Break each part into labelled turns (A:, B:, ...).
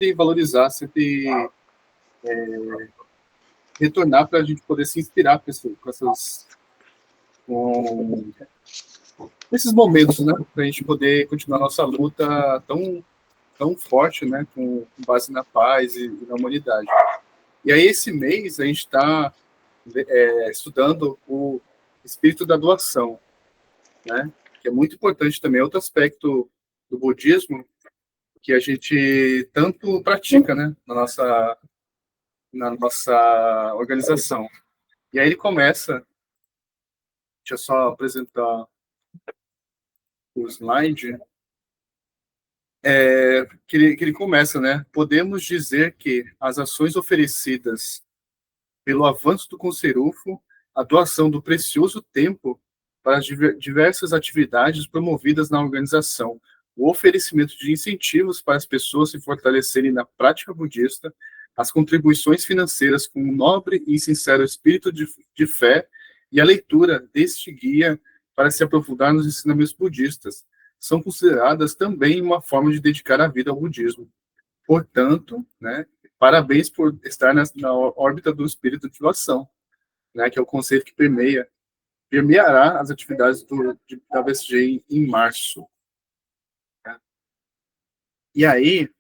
A: sempre valorizar, sempre retornar para a gente poder se inspirar com esses momentos, né? Para a gente poder continuar nossa luta tão forte, né? Com base na paz e na humanidade. E aí, esse mês, a gente está estudando o espírito da doação, né? Que é muito importante também. Outro aspecto do budismo que a gente tanto pratica, né? Na nossa organização. E aí ele começa, deixa eu só apresentar o slide, que ele começa, né? Podemos dizer que as ações oferecidas pelo avanço do Conserufo, a doação do precioso tempo para as diversas atividades promovidas na organização, o oferecimento de incentivos para as pessoas se fortalecerem na prática budista, as contribuições financeiras com um nobre e sincero espírito de fé e a leitura deste guia para se aprofundar nos ensinamentos budistas são consideradas também uma forma de dedicar a vida ao budismo. Portanto, né, parabéns por estar na órbita do espírito de doação, né, que é o conceito que permeará as atividades da VSG em março. Né? E aí,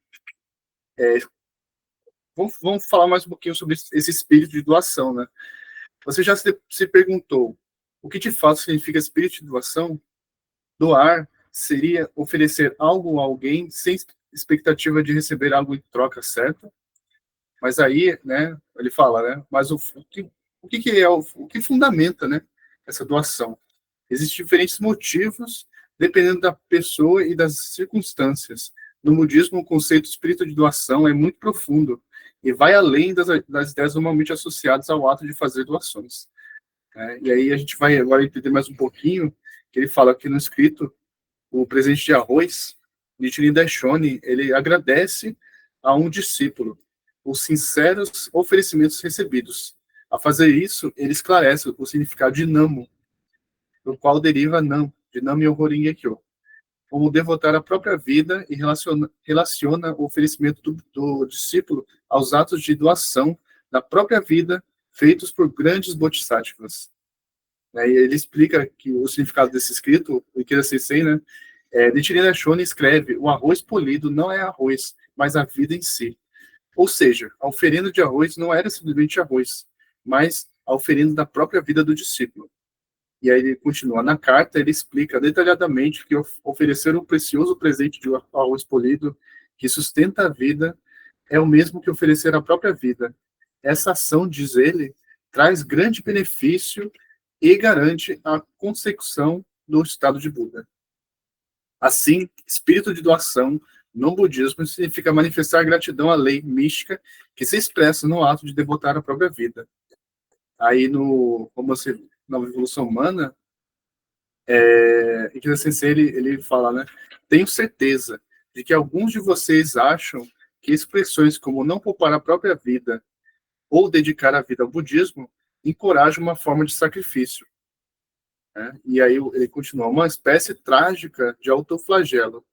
A: vamos falar mais um pouquinho sobre esse espírito de doação. Né? Você já se perguntou o que de fato significa espírito de doação? Doar seria oferecer algo a alguém sem expectativa de receber algo em troca, certo? Mas aí, né, ele fala, né, mas o que fundamenta, né, essa doação? Existem diferentes motivos, dependendo da pessoa e das circunstâncias. No budismo, o conceito de espírito de doação é muito profundo e vai além das ideias normalmente associadas ao ato de fazer doações. Né? E aí a gente vai agora entender mais um pouquinho, que ele fala aqui no escrito, o presente de arroz, Nichiren Daishonin, ele agradece a um discípulo os sinceros oferecimentos recebidos. A fazer isso, ele esclarece o significado de Namo, do qual deriva Nam, de Nam-myoho Renge-kyo, como devotar a própria vida e relaciona o oferecimento do discípulo aos atos de doação da própria vida feitos por grandes bodhisattvas. E ele explica que o significado desse escrito, o Ikeda Sensei, né, Nichiren Daishonin escreve: o arroz polido não é arroz, mas a vida em si. Ou seja, a oferenda de arroz não era simplesmente arroz, mas a oferenda da própria vida do discípulo. E aí ele continua. Na carta, ele explica detalhadamente que oferecer um precioso presente de arroz polido que sustenta a vida é o mesmo que oferecer a própria vida. Essa ação, diz ele, traz grande benefício e garante a consecução do estado de Buda. Assim, espírito de doação no budismo significa manifestar gratidão à lei mística que se expressa no ato de devotar a própria vida. Aí na evolução humana, Ikeda Sensei ele fala, né? Tenho certeza de que alguns de vocês acham que expressões como não poupar a própria vida ou dedicar a vida ao budismo encorajam uma forma de sacrifício. Né? E aí ele continua, uma espécie trágica de autoflagelo.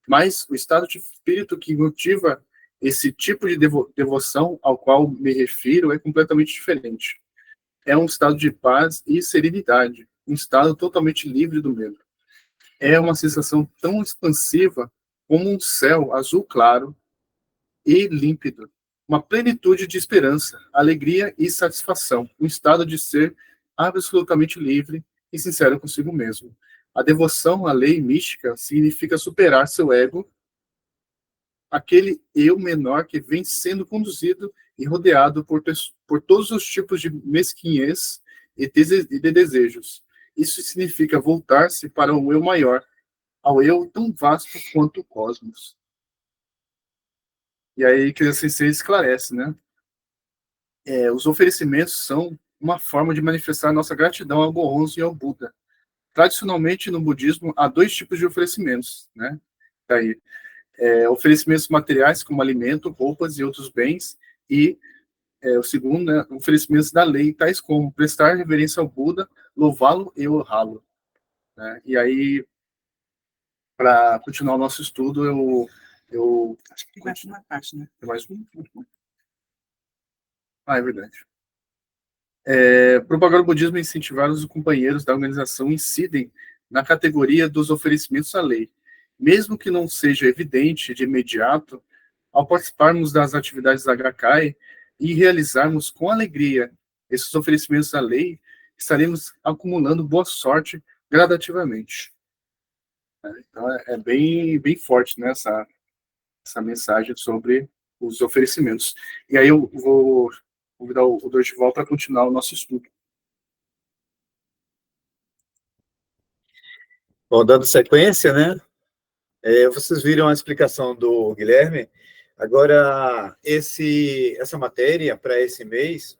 A: Mas o estado de espírito que motiva esse tipo de devoção ao qual me refiro é completamente diferente. É um estado de paz e serenidade, um estado totalmente livre do medo. É uma sensação tão expansiva como um céu azul claro e límpido, uma plenitude de esperança, alegria e satisfação, um estado de ser absolutamente livre e sincero consigo mesmo. A devoção à lei mística significa superar seu ego, aquele eu menor que vem sendo conduzido e rodeado por todos os tipos de mesquinhez e de desejos. Isso significa voltar-se para um eu maior, ao eu tão vasto quanto o cosmos. E aí que assim se esclarece, né? Os oferecimentos são uma forma de manifestar nossa gratidão ao Gohonzon e ao Buda. Tradicionalmente, no budismo, há dois tipos de oferecimentos, né? Aí, oferecimentos materiais, como alimento, roupas e outros bens, e o segundo, né, oferecimentos da lei, tais como prestar reverência ao Buda, louvá-lo e honrá-lo. Né? E aí, para continuar o nosso estudo, eu Eu
B: Acho que tem mais uma parte, né?
A: tem mais um? Ah, é verdade. Propagar o budismo e incentivar os companheiros da organização incidem na categoria dos oferecimentos à lei. Mesmo que não seja evidente de imediato, ao participarmos das atividades da HKI e realizarmos com alegria esses oferecimentos à lei, estaremos acumulando boa sorte gradativamente. Então, é bem, bem forte, né, essa mensagem sobre os oferecimentos. E aí eu vou convidar o Dorival para continuar o nosso estudo.
C: Bom, dando sequência, né? Vocês viram a explicação do Guilherme. Agora, essa matéria para esse mês,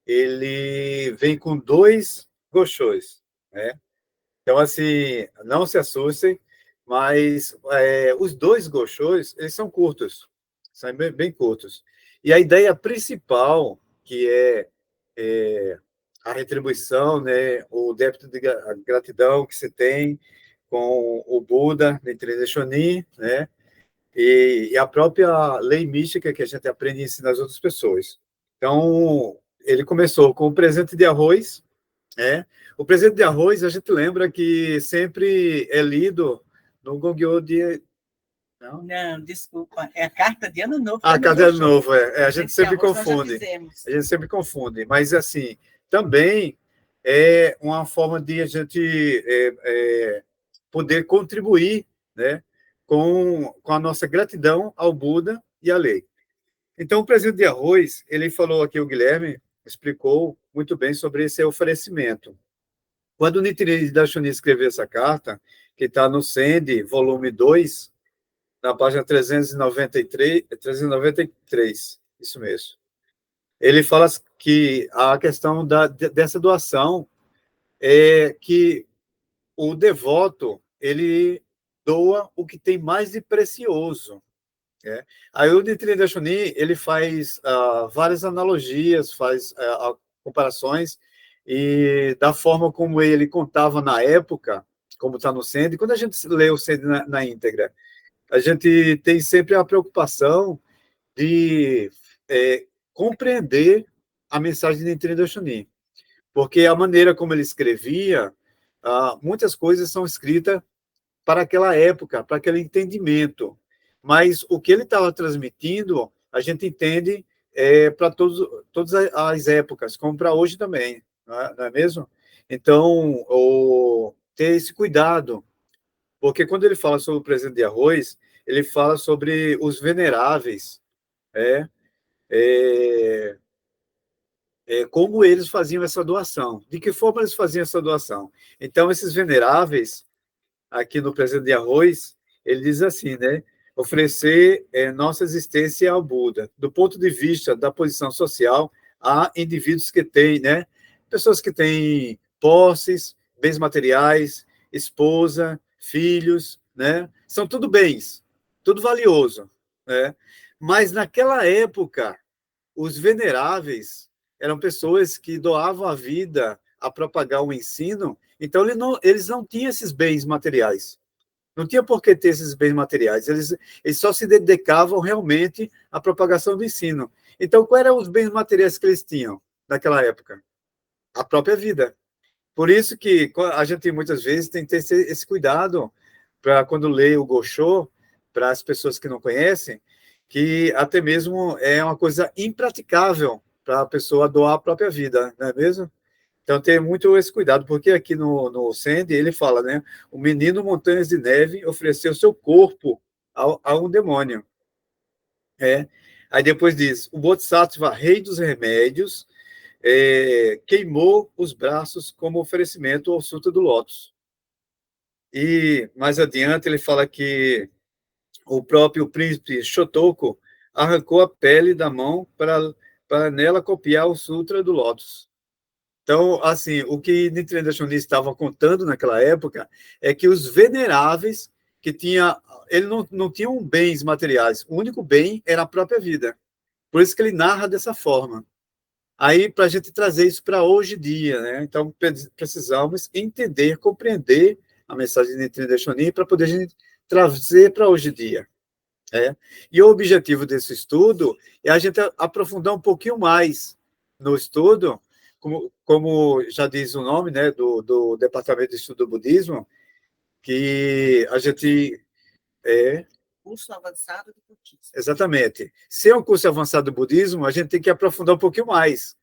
C: ele vem com 2 goshôs, né? Então, assim, não se assustem, mas os 2 goshôs, eles são curtos, são bem curtos. E a ideia principal, que é a retribuição, né, o débito de gratidão que se tem com o Buda, de Nichiren Shonin, né, e a própria lei mística que a gente aprende e ensina às outras pessoas. Então, ele começou com o presente de arroz, né? O presente de arroz, a gente lembra que sempre é lido no Gongyo de...
B: Não, desculpa. É a carta de Ano Novo.
C: A carta de Ano Novo, a gente sempre confunde.
B: A
C: gente sempre confunde. Mas, assim, também é uma forma de a gente poder contribuir, né, com a nossa gratidão ao Buda e à lei. Então, o presente de arroz, ele falou aqui, o Guilherme explicou muito bem sobre esse oferecimento. Quando o Nichiren Daishonin escreveu essa carta, que está no Sende, volume 2, na página 393, isso mesmo. Ele fala que a questão dessa doação é que o devoto, ele doa o que tem mais de precioso. Aí o Nichiren Daishonin, ele faz várias analogias, faz comparações, e da forma como ele contava na época, como está no Sende, quando a gente lê o Sende na íntegra, a gente tem sempre a preocupação de compreender a mensagem de Nichiren Daishonin, porque a maneira como ele escrevia, muitas coisas são escritas para aquela época, para aquele entendimento, mas o que ele estava transmitindo, a gente entende para todas as épocas, como para hoje também, não é mesmo? Então, ter esse cuidado, porque quando ele fala sobre o presente de arroz, ele fala sobre os veneráveis, como eles faziam essa doação, de que forma eles faziam essa doação. Então, esses veneráveis, aqui no presente de arroz, ele diz assim, né? Oferecer nossa existência ao Buda. Do ponto de vista da posição social, há indivíduos que têm, né? Pessoas que têm posses, bens materiais, esposa, filhos, né? São tudo bens, tudo valioso, né? Mas naquela época, os veneráveis eram pessoas que doavam a vida a propagar o ensino, então eles não tinham esses bens materiais. Não tinha por que ter esses bens materiais. Eles só se dedicavam realmente à propagação do ensino. Então, quais eram os bens materiais que eles tinham naquela época? A própria vida. Por isso que a gente, muitas vezes, tem que ter esse cuidado para, quando lê o Gosho, para as pessoas que não conhecem, que até mesmo é uma coisa impraticável para a pessoa doar a própria vida, não é mesmo? Então, tem muito esse cuidado, porque aqui no Sende, ele fala, né? O menino Montanhas de Neve ofereceu seu corpo a um demônio. Aí depois diz, o Bodhisattva, rei dos remédios, queimou os braços como oferecimento ao Sutra do Lótus. E mais adiante ele fala que o próprio príncipe Shotoku arrancou a pele da mão para nela copiar o Sutra do Lótus. Então, assim, o que Nichiren Daishonin estava contando naquela época é que os veneráveis que ele não tinham bens materiais, o único bem era a própria vida. Por isso que ele narra dessa forma. Aí, para a gente trazer isso para hoje em dia, né? Então, precisamos entender, compreender a mensagem de Nichiren Daishonin para poder a gente trazer para hoje em dia. E o objetivo desse estudo é a gente aprofundar um pouquinho mais no estudo, como já diz o nome, né, do Departamento de Estudo do Budismo, que a gente
B: Curso avançado de budismo.
C: exatamente. Se é um curso avançado do budismo, a gente tem que aprofundar um pouquinho mais.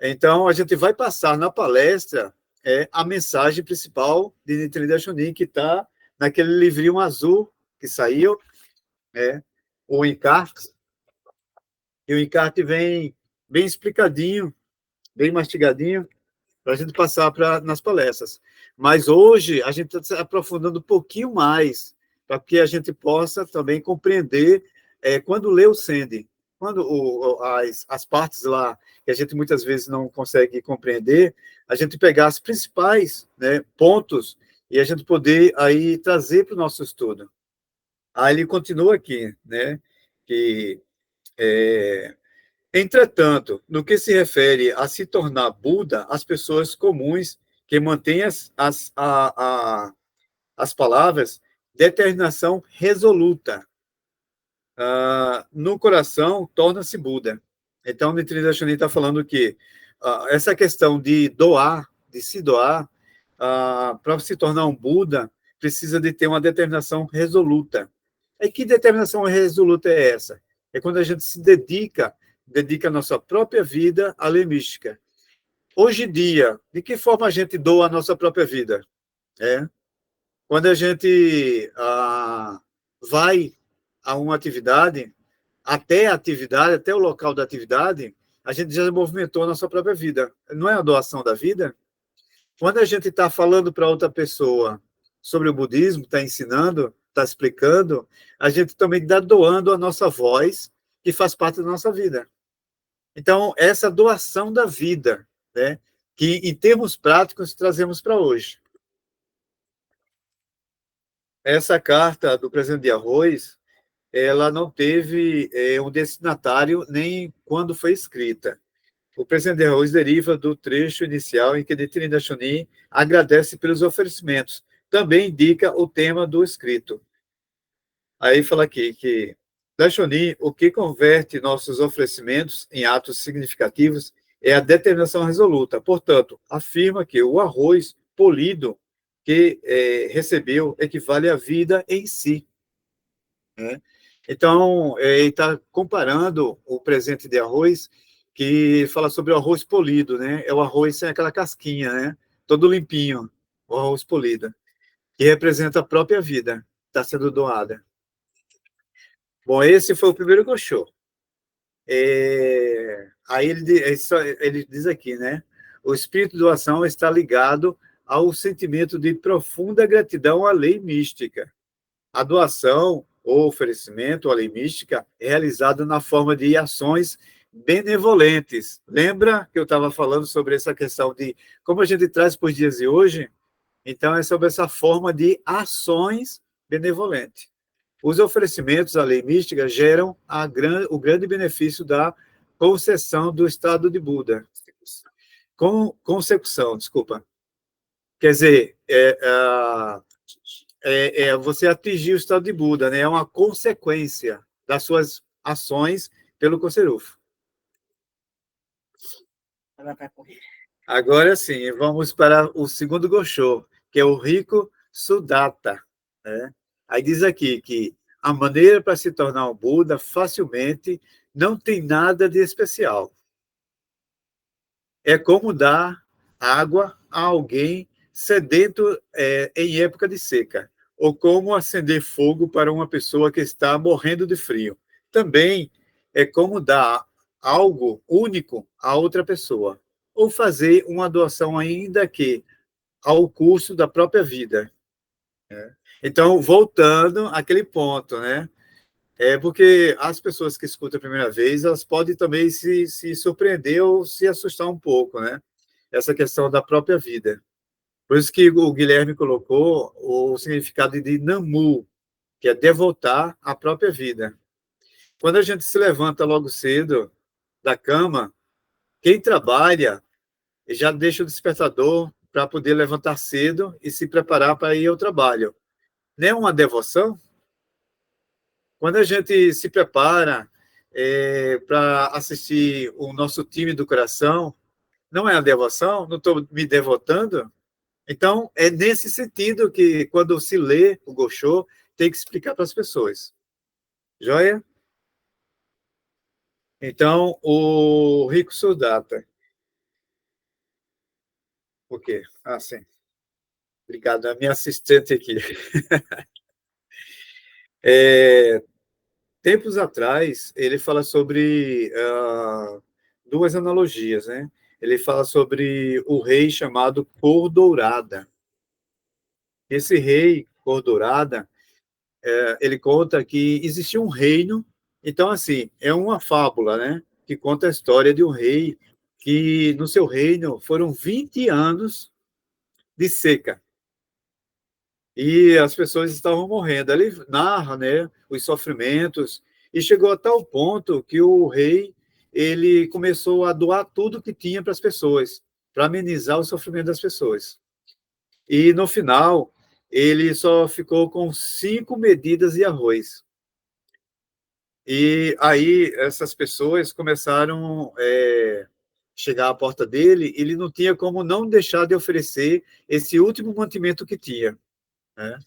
C: Então, a gente vai passar na palestra a mensagem principal de Nichiren Daishonin, que está naquele livrinho azul que saiu, o encarte. E o encarte vem bem explicadinho, bem mastigadinho, para a gente passar nas palestras. Mas hoje a gente está se aprofundando um pouquinho mais, para que a gente possa também compreender quando lê o Sende, quando as partes lá que a gente muitas vezes não consegue compreender, a gente pegar os principais, né, pontos e a gente poder aí trazer para o nosso estudo. Aí ele continua aqui, né, que entretanto, no que se refere a se tornar Buda, as pessoas comuns que mantêm as palavras determinação resoluta no coração torna-se Buda. Então, Nichiren Daishonin está falando que essa questão de doar, de se doar, para se tornar um Buda, precisa de ter uma determinação resoluta. E que determinação resoluta é essa? É quando a gente se dedica a nossa própria vida à lei mística. Hoje em dia, de que forma a gente doa a nossa própria vida? Quando a gente vai a uma atividade, até o local da atividade, a gente já movimentou a nossa própria vida. Não é a doação da vida? Quando a gente está falando para outra pessoa sobre o budismo, está ensinando, está explicando, a gente também está doando a nossa voz, que faz parte da nossa vida. Então, essa doação da vida, né, que em termos práticos trazemos para hoje. Essa carta do presidente de Arroz, ela não teve um destinatário nem quando foi escrita. O presidente de Arroz deriva do trecho inicial em que Nichiren Daishonin agradece pelos oferecimentos. Também indica o tema do escrito. Aí fala aqui que Daishonin, o que converte nossos oferecimentos em atos significativos é a determinação resoluta. Portanto, afirma que o arroz polido que recebeu equivale à vida em si. Né? Então, ele está comparando o presente de arroz, que fala sobre o arroz polido, né? É o arroz sem aquela casquinha, né? Todo limpinho, o arroz polido, que representa a própria vida, está sendo doada. Bom, esse foi o primeiro Gosho. Aí ele diz aqui, né? O espírito de doação está ligado ao sentimento de profunda gratidão à lei mística. A doação ou oferecimento à lei mística é realizado na forma de ações benevolentes. Lembra que eu estava falando sobre essa questão de como a gente traz para os dias de hoje? Então, é sobre essa forma de ações benevolentes. Os oferecimentos à lei mística geram o grande benefício da concessão do estado de Buda. Consecução, desculpa. Quer dizer, você atingir o estado de Buda, né? É uma consequência das suas ações pelo Koserufo. Agora sim, vamos para o segundo Gosho, que é o Rico Sudatta. Né? Aí diz aqui que a maneira para se tornar um Buda facilmente não tem nada de especial. É como dar água a alguém sedento em época de seca, ou como acender fogo para uma pessoa que está morrendo de frio. Também é como dar algo único a outra pessoa, ou fazer uma doação ainda que ao custo da própria vida. Então, voltando àquele ponto, né? Porque as pessoas que escutam a primeira vez, elas podem também se surpreender ou se assustar um pouco, né? Essa questão da própria vida. Por isso que o Guilherme colocou o significado de Namu, que é devotar a própria vida. Quando a gente se levanta logo cedo da cama, quem trabalha já deixa o despertador para poder levantar cedo e se preparar para ir ao trabalho. Não é uma devoção? Quando a gente se prepara para assistir o nosso time do coração, não é a devoção, não estou me devotando. Então, é nesse sentido que, quando se lê o Gosho, tem que explicar para as pessoas. Joia? Então, o Rico Sudata. O quê? Ah, sim. Obrigado, a minha assistente aqui. Tempos atrás, ele fala sobre duas analogias, né? Ele fala sobre o rei chamado Cor Dourada. Esse rei, Cor Dourada, ele conta que existia um reino. Então, assim, é uma fábula, né? Que conta a história de um rei que, no seu reino, foram 20 anos de seca. E as pessoas estavam morrendo. Ele narra, né, os sofrimentos, e chegou a tal ponto que o rei, ele começou a doar tudo que tinha para as pessoas, para amenizar o sofrimento das pessoas. E, no final, ele só ficou com 5 medidas de arroz. E aí essas pessoas começaram chegar à porta dele, ele não tinha como não deixar de oferecer esse último mantimento que tinha, né?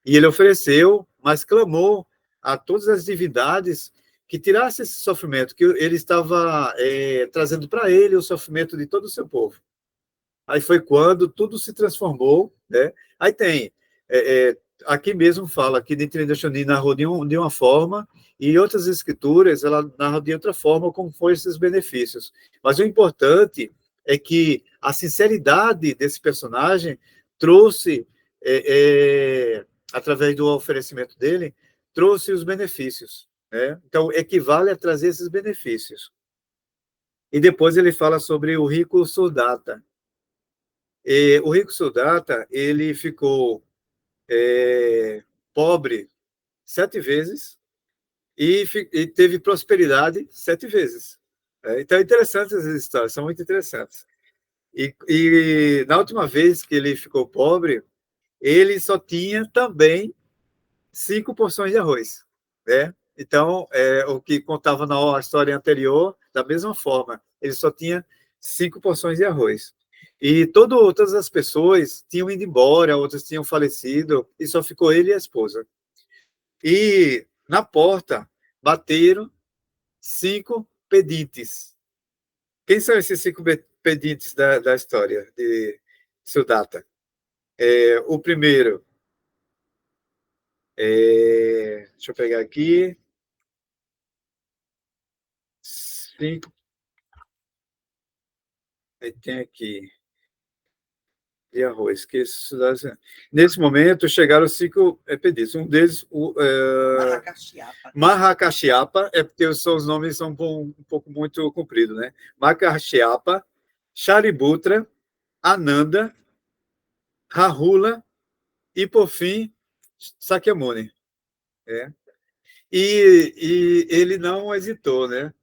C: E ele ofereceu, mas clamou a todas as divindades que tirasse esse sofrimento, que ele estava trazendo para ele o sofrimento de todo o seu povo. Aí foi quando tudo se transformou, né? Aí tem, aqui mesmo fala que Nichiren Daishonin narrou de uma forma, e outras escrituras ela narra de outra forma como foram esses benefícios. Mas o importante é que a sinceridade desse personagem trouxe, através do oferecimento dele, trouxe os benefícios, né? Então, equivale a trazer esses benefícios. E depois ele fala sobre o rico Sudata. O rico Sudata, ele ficou pobre 7 vezes e teve prosperidade 7 vezes. Então, é interessante essas histórias, são muito interessantes. E na última vez que ele ficou pobre, ele só tinha também 5 porções de arroz, né? Então, o que contava na história anterior, da mesma forma, ele só tinha 5 porções de arroz. E todas as pessoas tinham ido embora, outras tinham falecido, e só ficou ele e a esposa. E na porta bateram 5 pedintes. Quem são esses 5 pedintes da história de Sudata? O primeiro, deixa eu pegar aqui, 5, aí tem aqui, de arroz. Nesse momento, chegaram 5 pedidos. Um deles, o Mahakashyapa, porque os nomes são um pouco muito compridos, né? Mahakashyapa, Shariputra, Ananda, Rahula e, por fim, Sakyamuni. E ele não hesitou, né?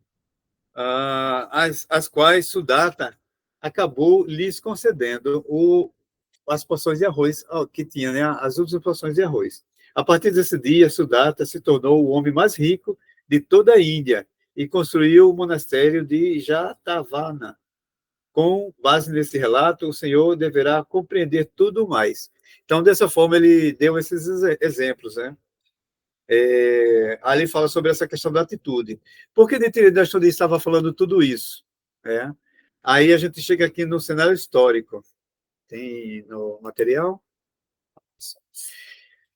C: As quais Sudata acabou lhes concedendo as porções de arroz que tinha, né? As últimas porções de arroz. A partir desse dia, Sudata se tornou o homem mais rico de toda a Índia e construiu o monastério de Jatavana. Com base nesse relato, o Senhor deverá compreender tudo mais. Então, dessa forma, ele deu esses exemplos, né? Ali fala sobre essa questão da atitude. Por que Nichiren Daishonin estava falando tudo isso? Aí a gente chega aqui no cenário histórico. Tem no material?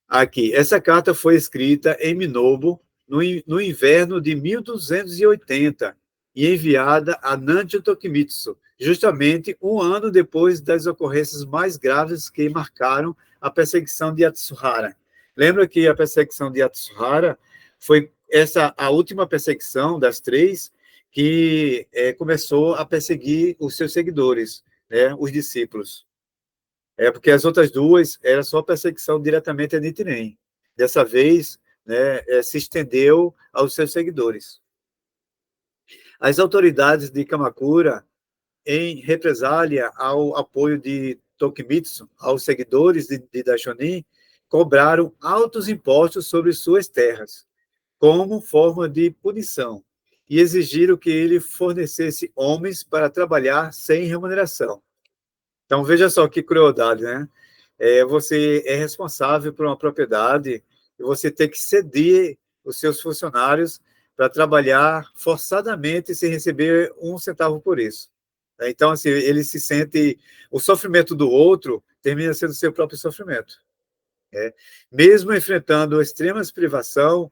C: Aqui. Essa carta foi escrita em Minobu no inverno de 1280 e enviada a Nantio Tokimitsu, justamente um ano depois das ocorrências mais graves que marcaram a perseguição de Yatsuhara. Lembra que a perseguição de Yatsuhara foi a última perseguição das 3 que começou a perseguir os seus seguidores, né, os discípulos. Porque as outras 2 era só perseguição diretamente a Nichiren. Dessa vez, né, se estendeu aos seus seguidores. As autoridades de Kamakura, em represália ao apoio de Tokimitsu aos seguidores de Daishonin, cobraram altos impostos sobre suas terras. como forma de punição e exigiram que ele fornecesse homens para trabalhar sem remuneração. Então, veja só que crueldade, né? Você é responsável por uma propriedade e você tem que ceder os seus funcionários para trabalhar forçadamente sem receber um centavo por isso. Então, assim, ele se sente... O sofrimento do outro termina sendo seu próprio sofrimento. Mesmo enfrentando extremas privação,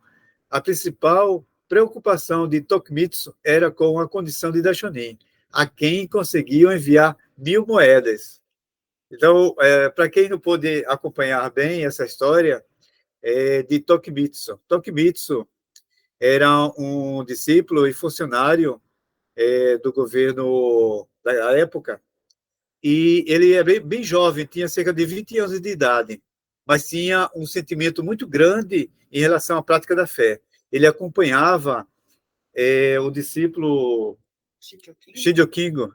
C: a principal preocupação de Tokimitsu era com a condição de Daishonin, a quem conseguiam enviar 1.000 moedas. Então, para quem não pôde acompanhar bem essa história, de Tokimitsu. Tokimitsu era um discípulo e funcionário do governo da época, e ele é bem jovem, tinha cerca de 20 anos de idade, mas tinha um sentimento muito grande em relação à prática da fé. Ele acompanhava o discípulo Shijo Kingo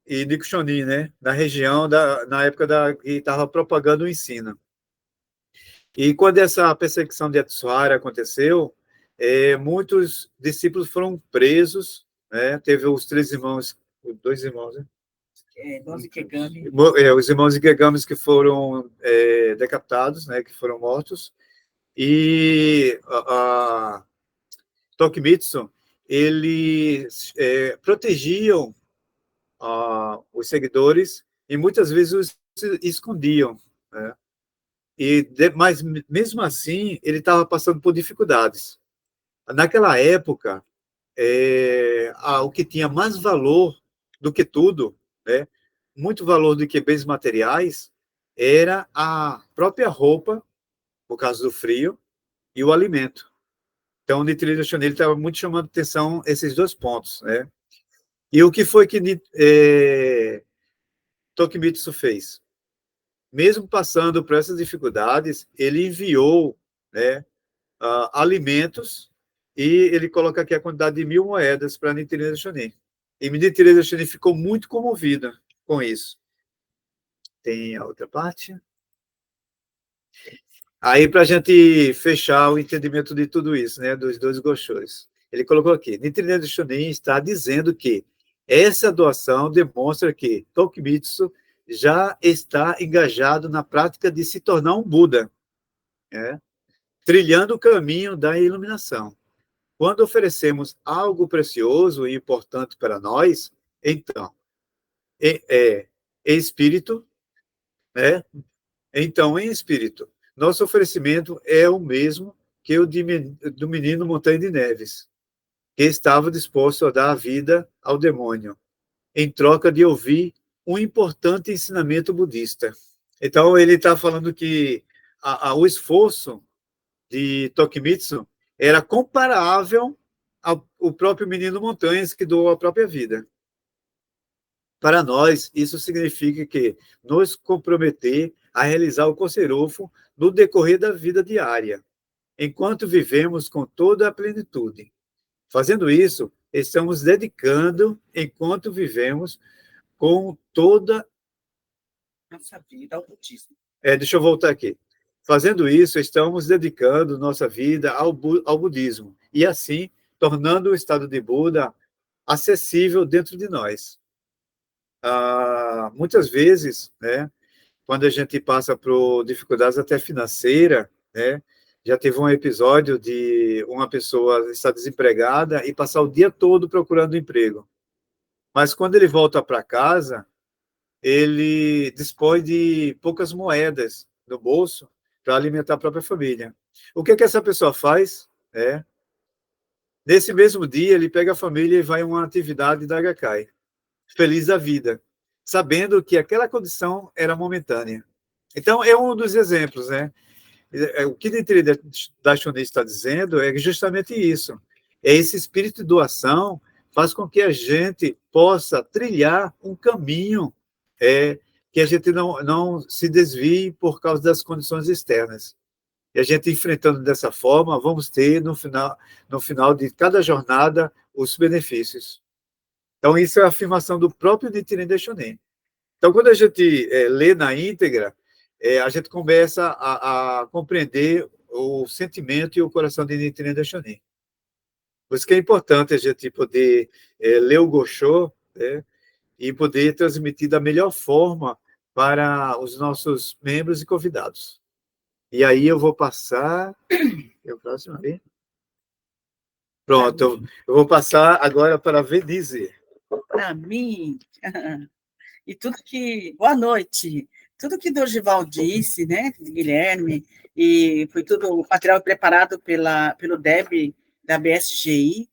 C: e Nico Shonin, né, na região, na época que estava propagando o ensino. E quando essa perseguição de Atsuhara aconteceu, muitos discípulos foram presos, né? Teve os 2 irmãos, né? Os irmãos Ikegamis que foram decapitados, né? Que foram mortos. E a Tokimitsu, eles protegiam os seguidores e muitas vezes os escondiam, né? Mas, mesmo assim, ele estava passando por dificuldades. Naquela época, o que tinha mais valor do que tudo, né, muito valor do que bens materiais, era a própria roupa, por causa do frio, e o alimento. Então, o Nichiren Daishonin estava muito chamando atenção esses 2 pontos. Né? E o que foi que Tokimitsu fez? Mesmo passando por essas dificuldades, ele enviou, né, alimentos, e ele coloca aqui a quantidade de 1.000 moedas para Nichiren Daishonin. E Nichiren Daishonin ficou muito comovida com isso. Tem a outra parte. Aí, para a gente fechar o entendimento de tudo isso, né, dos 2 Goshos, ele colocou aqui, Nichiren Daishonin está dizendo que essa doação demonstra que Tokimitsu já está engajado na prática de se tornar um Buda, né? Trilhando o caminho da iluminação. Quando oferecemos algo precioso e importante para nós, então, em espírito, né? Então, em espírito, nosso oferecimento é o mesmo que o do menino Montanha de Neves, que estava disposto a dar a vida ao demônio, em troca de ouvir um importante ensinamento budista. Então, ele está falando que o esforço de Tokimitsu era comparável ao próprio menino Montanhas, que doou a própria vida. Para nós, isso significa que nos comprometer a realizar o Koserofo no decorrer da vida diária, enquanto vivemos com toda a plenitude. Fazendo isso, estamos dedicando, enquanto vivemos, com toda...
B: Nossa vida ao budismo.
C: Deixa eu voltar aqui. Fazendo isso, estamos dedicando nossa vida ao budismo, e assim, tornando o estado de Buda acessível dentro de nós. Muitas vezes, né, quando a gente passa por dificuldades até financeiras, né, já teve um episódio de uma pessoa estar desempregada e passar o dia todo procurando emprego. Mas quando ele volta para casa, ele dispõe de poucas moedas no bolso para alimentar a própria família. O que essa pessoa faz? Nesse mesmo dia, ele pega a família e vai a uma atividade da Gakkai, feliz da vida, sabendo que aquela condição era momentânea. Então, é um dos exemplos, né? O que Nichiren Daishonin está dizendo é justamente isso. Esse espírito de doação faz com que a gente possa trilhar um caminho que a gente não se desvie por causa das condições externas. E a gente, enfrentando dessa forma, vamos ter, no final de cada jornada, os benefícios. Então, isso é a afirmação do próprio Nichiren Daishonin. Então, quando a gente lê na íntegra, a gente começa a compreender o sentimento e o coração de Nichiren Daishonin. Por isso que é importante a gente poder ler o Gosho, né, e poder transmitir da melhor forma para os nossos membros e convidados. E aí eu vou passar... É o próximo ali? Pronto, eu vou passar agora para a Venise.
B: Para mim, e tudo que... Boa noite. Tudo que Dorival disse, né, Guilherme, e foi tudo o material preparado pelo Deb da BSGI,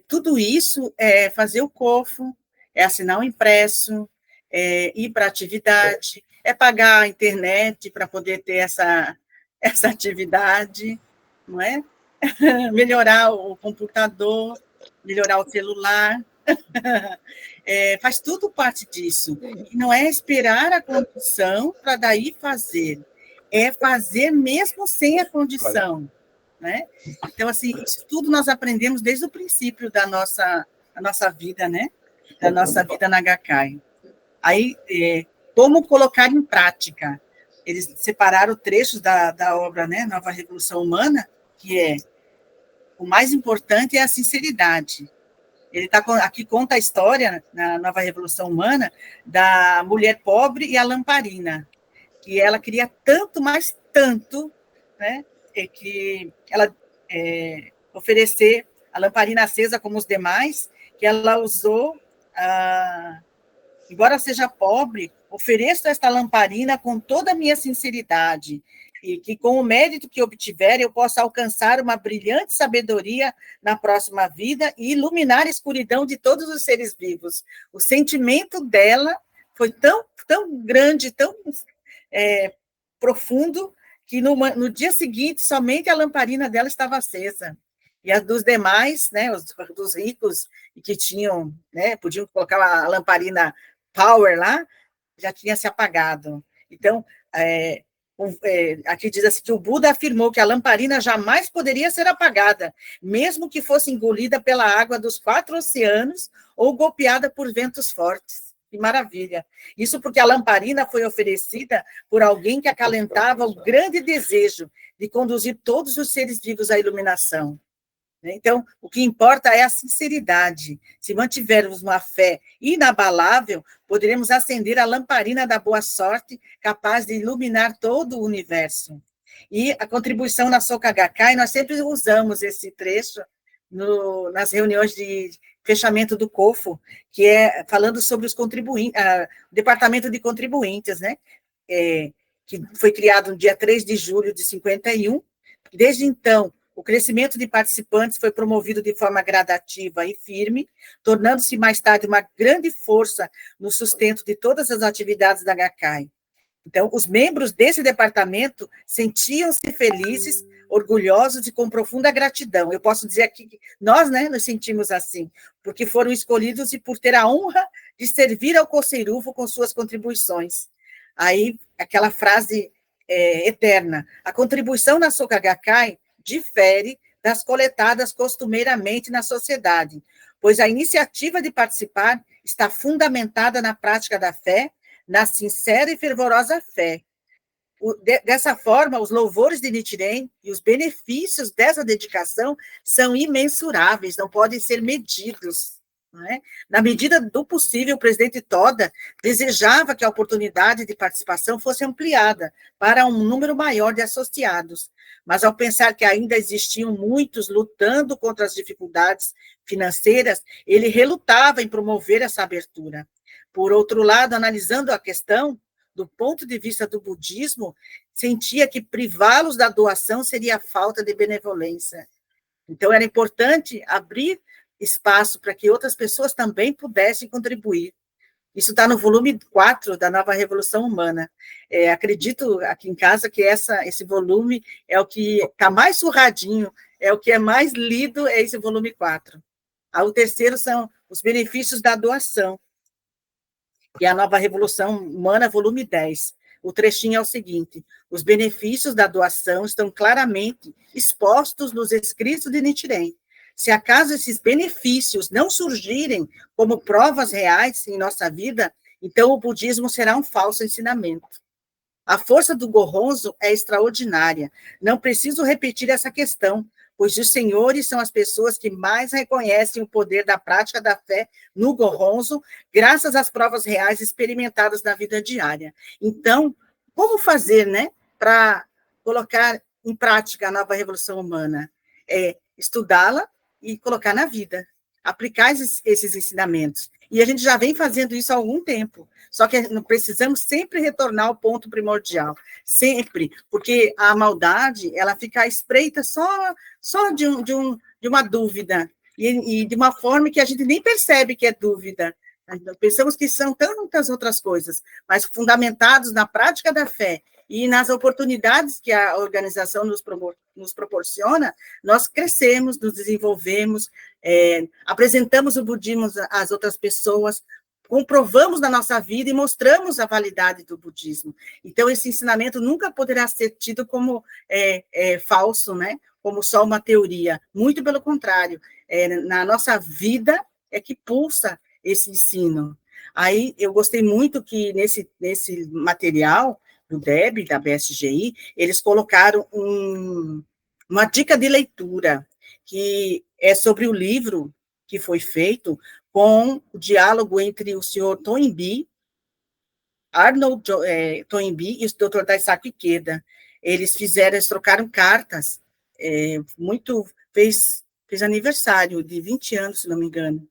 B: tudo isso é fazer o COFO, é assinar o impresso, é ir para a atividade, é pagar a internet para poder ter essa atividade, não é? Melhorar o computador, melhorar o celular, faz tudo parte disso. E não é esperar a condição para daí fazer, é fazer mesmo sem a condição, né? Então, assim, isso tudo nós aprendemos desde o princípio da nossa vida, né? Da nossa vida na Gakkai. Aí, como colocar em prática? Eles separaram trechos da obra, né? Nova Revolução Humana, que é o mais importante é a sinceridade. Ele aqui conta a história, na Nova Revolução Humana, da mulher pobre e a lamparina, que ela queria tanto, mas tanto, né, que ela oferecer a lamparina acesa como os demais, que ela usou, embora seja pobre, ofereço esta lamparina com toda a minha sinceridade, e que com o mérito que obtiver eu possa alcançar uma brilhante sabedoria na próxima vida e iluminar a escuridão de todos os seres vivos. O sentimento dela foi tão, tão grande, tão profundo, que no dia seguinte somente a lamparina dela estava acesa. E a dos demais, né, dos ricos, que tinham, né, podiam colocar a lamparina power lá, já tinha se apagado. Então, aqui diz assim, que o Buda afirmou que a lamparina jamais poderia ser apagada, mesmo que fosse engolida pela água dos 4 oceanos ou golpeada por ventos fortes. Que maravilha! Isso porque a lamparina foi oferecida por alguém que acalentava o grande desejo de conduzir todos os seres vivos à iluminação. Então, o que importa é a sinceridade. Se mantivermos uma fé inabalável, poderemos acender a lamparina da boa sorte, capaz de iluminar todo o universo. E a contribuição na Soka Gakkai, nós sempre usamos esse trecho nas reuniões de fechamento do COFO, que é falando sobre os contribuintes, o departamento de contribuintes, né? Que foi criado no dia 3 de julho de 51. Desde então, o crescimento de participantes foi promovido de forma gradativa e firme, tornando-se mais tarde uma grande força no sustento de todas as atividades da Gakkai. Então, os membros desse departamento sentiam-se felizes, orgulhosos e com profunda gratidão. Eu posso dizer aqui que nós, né, nos sentimos assim, porque foram escolhidos e por ter a honra de servir ao Kossei-Rufu com suas contribuições. Aí, aquela frase eterna, a contribuição na Soka Gakkai difere das coletadas costumeiramente na sociedade, pois a iniciativa de participar está fundamentada na prática da fé, na sincera e fervorosa fé. Dessa forma, os louvores de Nichiren e os benefícios dessa dedicação são imensuráveis, não podem ser medidos. Não é? Na medida do possível, o presidente Toda desejava que a oportunidade de participação fosse ampliada para um número maior de associados, mas ao pensar que ainda existiam muitos lutando contra as dificuldades financeiras, ele relutava em promover essa abertura. Por outro lado, analisando a questão do ponto de vista do budismo, sentia que privá-los da doação seria falta de benevolência. Então, era importante abrir espaço para que outras pessoas também pudessem contribuir. Isso está no volume 4 da Nova Revolução Humana. Acredito aqui em casa que esse volume é o que está mais surradinho, é o que é mais lido, é esse volume 4. O terceiro são os benefícios da doação, que é a Nova Revolução Humana, volume 10. O trechinho é o seguinte: os benefícios da doação estão claramente expostos nos escritos de Nichiren. Se acaso esses benefícios não surgirem como provas reais em nossa vida, então o budismo será um falso ensinamento. A força do Goronzo é extraordinária. Não preciso repetir essa questão, pois os senhores são as pessoas que mais reconhecem o poder da prática da fé no Goronzo, graças às provas reais experimentadas na vida diária. Então, como fazer, né, para colocar em prática a nova revolução humana? É estudá-la e colocar na vida, aplicar esses ensinamentos. E a gente já vem fazendo isso há algum tempo. Só que precisamos sempre retornar ao ponto primordial, sempre, porque a maldade, ela fica à espreita só de uma dúvida, e de uma forma que a gente nem percebe que é dúvida. Pensamos que são tantas outras coisas, mas fundamentados na prática da fé e nas oportunidades que a organização nos proporciona, nós crescemos, nos desenvolvemos, apresentamos o budismo às outras pessoas, comprovamos na nossa vida e mostramos a validade do budismo. Então, esse ensinamento nunca poderá ser tido como falso, né? Como só uma teoria. Muito pelo contrário, na nossa vida é que pulsa esse ensino. Aí, eu gostei muito que nesse material do DEB, da BSGI, eles colocaram uma dica de leitura, que é sobre o livro que foi feito com o diálogo entre o senhor Toynbee, Arnold Toynbee, e o Dr. Daisaku Ikeda. Eles trocaram cartas, fez aniversário de 20 anos, se não me engano.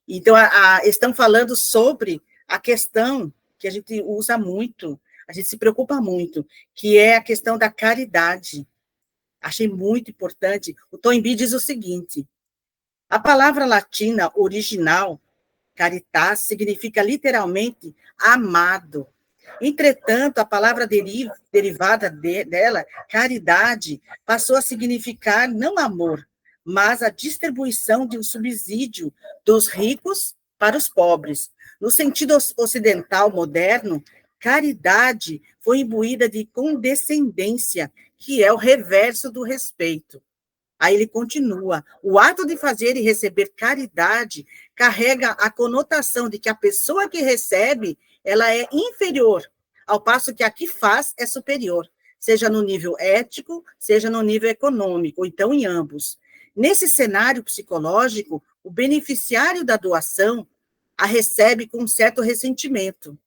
B: Então, estão falando sobre a questão que a gente usa muito, a gente se preocupa muito, que é a questão da caridade. Achei muito importante. O Toynbee diz o seguinte: a palavra latina original, caritas, significa literalmente amado. Entretanto, a palavra derivada dela, caridade, passou a significar não amor, mas a distribuição de um subsídio dos ricos para os pobres. No sentido ocidental moderno, caridade foi imbuída de condescendência, que é o reverso do respeito. Aí ele continua: o ato de fazer e receber caridade carrega a conotação de que a pessoa que recebe, ela é inferior, ao passo que a que faz é superior, seja no nível ético, seja no nível econômico, ou então em ambos. Nesse cenário psicológico, o beneficiário da doação a recebe com um certo ressentimento.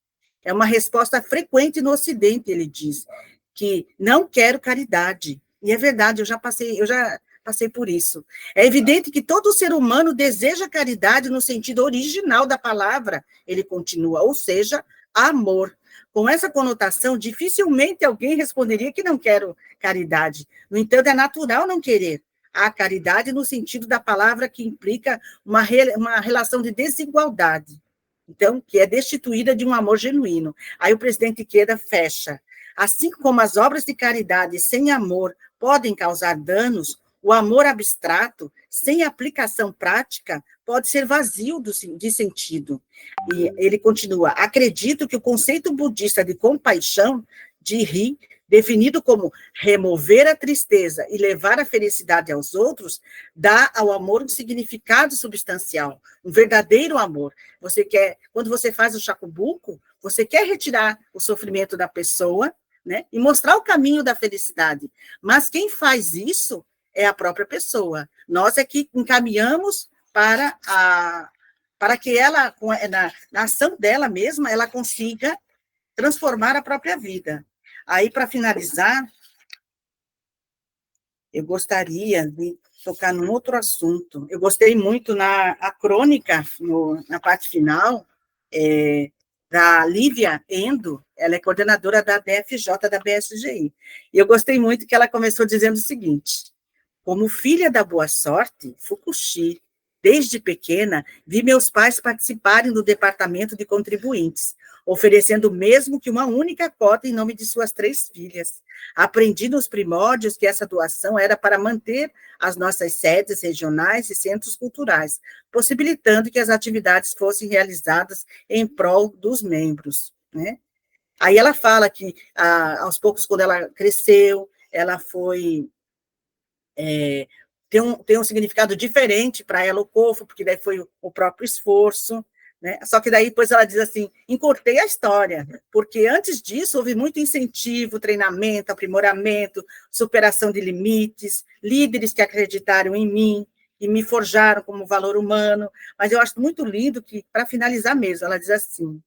B: É uma resposta frequente no Ocidente, ele diz, que não quero caridade. E é verdade, eu já passei por isso. É evidente que todo ser humano deseja caridade no sentido original da palavra, ele continua, ou seja, amor. Com essa conotação, dificilmente alguém responderia que não quero caridade. No entanto, é natural não querer. Há caridade no sentido da palavra que implica uma relação de desigualdade, então, que é destituída de um amor genuíno. Aí o presidente Ikeda fecha. Assim como as obras de caridade sem amor podem causar danos, o amor abstrato, sem aplicação prática, pode ser vazio de sentido. E ele continua: acredito que o conceito budista de compaixão, de ri, definido como remover a tristeza e levar a felicidade aos outros, dá ao amor um significado substancial, um verdadeiro amor. Quando você faz o shakubuku, você quer retirar o sofrimento da pessoa, né, e mostrar o caminho da felicidade. Mas quem faz isso é a própria pessoa. Nós é que encaminhamos para que ela, na ação dela mesma, ela consiga transformar a própria vida. Aí, para finalizar, eu gostaria de tocar num outro assunto. Eu gostei muito na crônica, na parte final, da Lívia Endo, ela é coordenadora da DFJ da BSGI. E eu gostei muito que ela começou dizendo o seguinte: como filha da boa sorte, Fukushi, desde pequena, vi meus pais participarem do departamento de contribuintes, oferecendo mesmo que uma única cota em nome de suas 3 filhas. Aprendi nos primórdios que essa doação era para manter as nossas sedes regionais e centros culturais, possibilitando que as atividades fossem realizadas em prol dos membros, né? Aí ela fala que, aos poucos, quando ela cresceu, ela foi... tem um significado diferente para ela, o Kofo, porque daí foi o próprio esforço, né? Só que daí depois ela diz assim, encurtei a história, porque antes disso houve muito incentivo, treinamento, aprimoramento, superação de limites, líderes que acreditaram em mim e me forjaram como valor humano, mas eu acho muito lindo que, para finalizar mesmo, ela diz assim,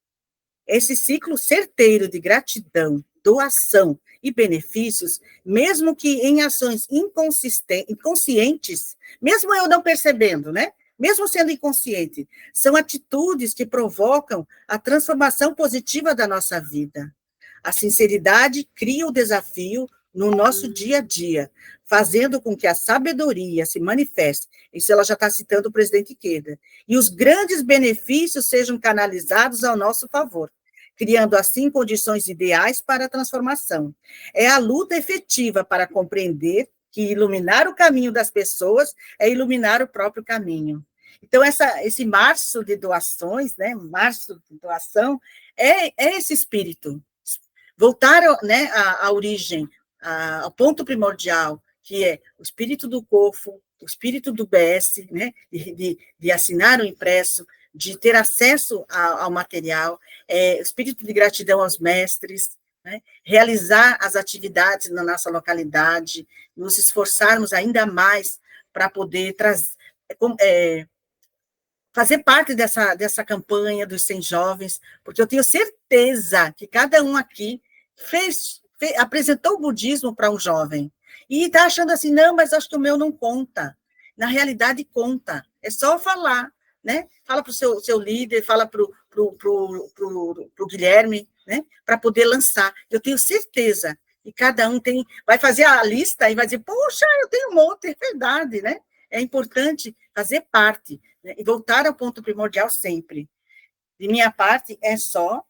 B: esse ciclo certeiro de gratidão, doação e benefícios, mesmo que em ações inconscientes, mesmo eu não percebendo, né? Mesmo sendo inconsciente, são atitudes que provocam a transformação positiva da nossa vida. A sinceridade cria o desafio no nosso dia a dia, fazendo com que a sabedoria se manifeste. Isso ela já está citando o presidente Ikeda. E os grandes benefícios sejam canalizados ao nosso favor, criando assim condições ideais para a transformação. É a luta efetiva para compreender que iluminar o caminho das pessoas é iluminar o próprio caminho. Então, esse março de doações, né, março de doação, é esse espírito. Voltar, né, à origem, ao ponto primordial, que é o espírito do COFO, o espírito do BS, né, de assinar o impresso, de ter acesso ao material, o espírito de gratidão aos mestres, né, realizar as atividades na nossa localidade, nos esforçarmos ainda mais para poder fazer parte dessa campanha dos 100 jovens, porque eu tenho certeza que cada um aqui apresentou o budismo para um jovem, e está achando assim, não, mas acho que o meu não conta. Na realidade, conta. É só falar, né? Fala para o seu líder, fala para o Guilherme, né? Para poder lançar. Eu tenho certeza que cada um vai fazer a lista e vai dizer, poxa, eu tenho um monte, é verdade, né? É importante fazer parte, né? E voltar ao ponto primordial sempre. De minha parte, é só.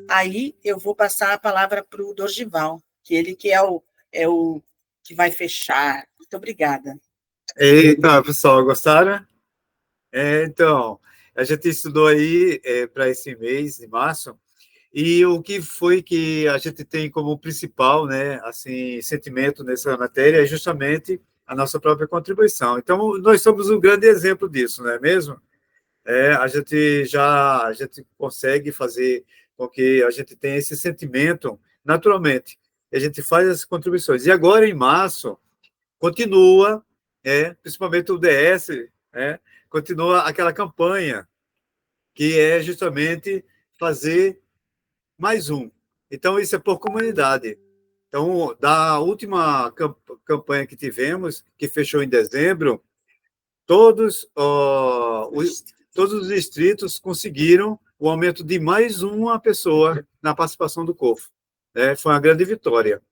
B: Aí eu vou passar a palavra para o Dorgival, que ele que é o que vai fechar. Muito obrigada.
C: Eita, pessoal, gostaram? Então, a gente estudou aí para esse mês de março, e o que foi que a gente tem como principal, né, assim, sentimento nessa matéria é justamente a nossa própria contribuição. Então, nós somos um grande exemplo disso, não é mesmo? A gente consegue fazer com que a gente tenha esse sentimento naturalmente. A gente faz as contribuições. E agora, em março, continua, principalmente o DS, continua aquela campanha, que é justamente fazer mais um. Então, isso é por comunidade. Então, da última campanha que tivemos, que fechou em dezembro, todos os distritos conseguiram o aumento de mais uma pessoa na participação do COFO. Foi uma grande vitória.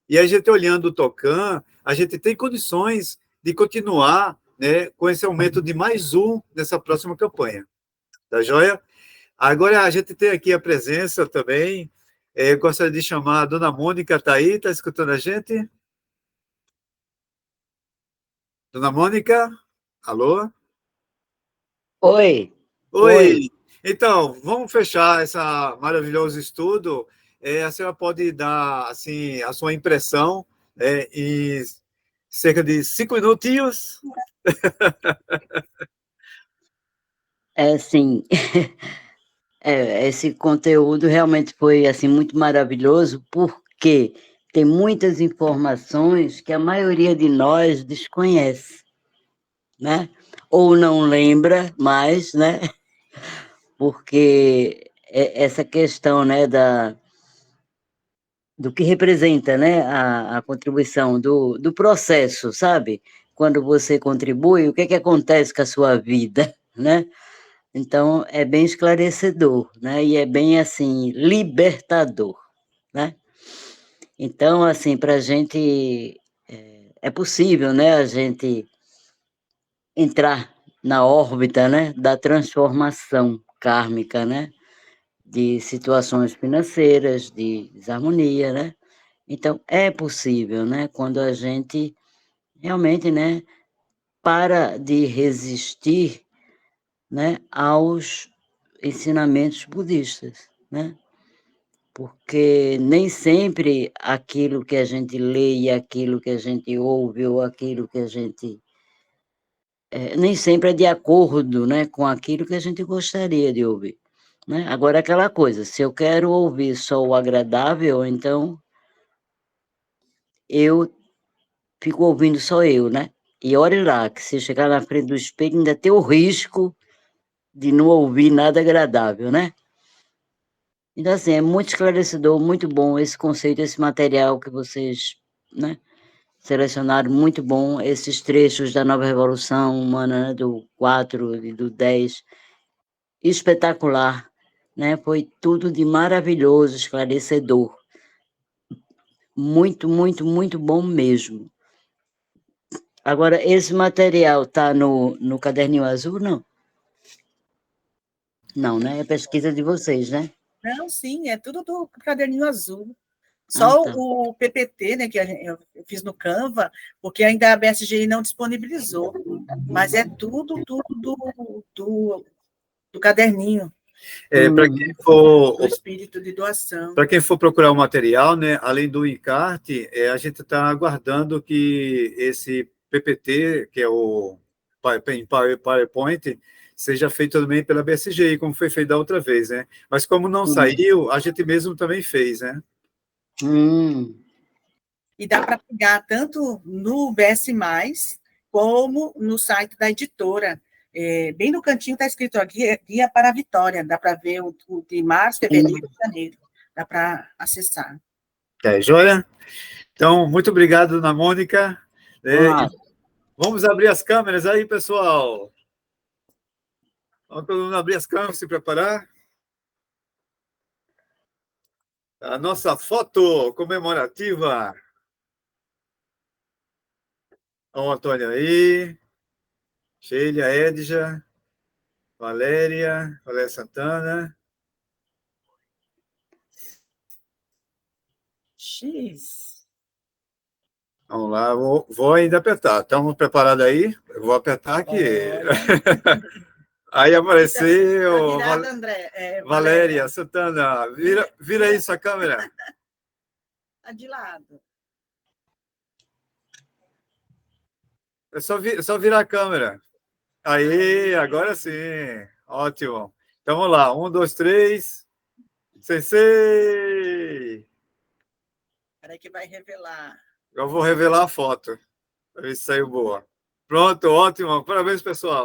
C: E a gente, olhando o Tocan, a gente tem condições de continuar, né, com esse aumento de mais um nessa próxima campanha. Tá joia? Agora, a gente tem aqui a presença também. Eu gostaria de chamar a dona Mônica, está aí? Está escutando a gente? Dona Mônica? Alô?
D: Oi.
C: Oi. Então, vamos fechar esse maravilhoso estudo. A senhora pode dar assim, a sua impressão em cerca de 5 minutinhos?
D: Sim. Esse conteúdo realmente foi assim muito maravilhoso, porque tem muitas informações que a maioria de nós desconhece, né? Ou não lembra mais, né? Porque essa questão, né, do que representa, né, a contribuição do processo, sabe? Quando você contribui, o que é que acontece com a sua vida, né? Então, é bem esclarecedor, né? E é bem, assim, libertador, né? Então, assim, para a gente, é possível, né, a gente entrar na órbita, né, da transformação kármica, né? De situações financeiras, de desarmonia, né? Então, é possível, né? Quando a gente realmente, né, para de resistir, né, aos ensinamentos budistas, né? Porque nem sempre aquilo que a gente lê e aquilo que a gente ouve ou aquilo que a gente nem sempre é de acordo, né, com aquilo que a gente gostaria de ouvir, né? Agora, aquela coisa, se eu quero ouvir só o agradável, então eu fico ouvindo só eu, né? E olhe lá, que se chegar na frente do espelho, ainda tem o risco de não ouvir nada agradável, né? Então, assim, é muito esclarecedor, muito bom esse conceito, esse material que vocês, né, selecionaram, muito bom, esses trechos da Nova Revolução Humana, né, do 4 e do 10, espetacular, né? Foi tudo de maravilhoso, esclarecedor. Muito, muito, muito bom mesmo. Agora, esse material está no caderninho azul, não? Não, né? É pesquisa de vocês, né?
B: Não, sim, é tudo do caderninho azul.
D: Ah,
B: Só
D: tá.
B: o PPT, né, que eu fiz no Canva, porque ainda a BSGI não disponibilizou, mas é tudo do caderninho,
C: Para
B: do espírito de doação.
C: quem for procurar o material, né, além do encarte, a gente está aguardando que esse PPT, que é o PowerPoint, seja feito também pela BSGI, como foi feito da outra vez, né? Mas como não saiu, a gente mesmo também fez, né?
B: E dá para pegar tanto no BS, como no site da editora. Bem no cantinho está escrito aqui, Guia para a Vitória. Dá para ver o de março, fevereiro e janeiro. Dá para acessar.
C: Joia? Então, muito obrigado, dona Mônica. Vamos abrir as câmeras aí, pessoal. Vamos todo mundo abrir as câmeras, se preparar. A nossa foto comemorativa. Olha o Antônio aí. Sheila, Edja, Valéria Santana.
B: X.
C: Vamos lá, vou ainda apertar. Estamos preparados aí? Eu vou apertar aqui. Aí apareceu.
B: Tá virada, André.
C: Valéria Santana. Vira aí sua câmera.
B: Tá de lado.
C: É só virar a câmera. Aí, agora sim. Ótimo. Então vamos lá. 1, 2, 3. Sensei!
B: Peraí que vai revelar.
C: Eu vou revelar a foto. Para ver se saiu boa. Pronto, ótimo. Parabéns, pessoal.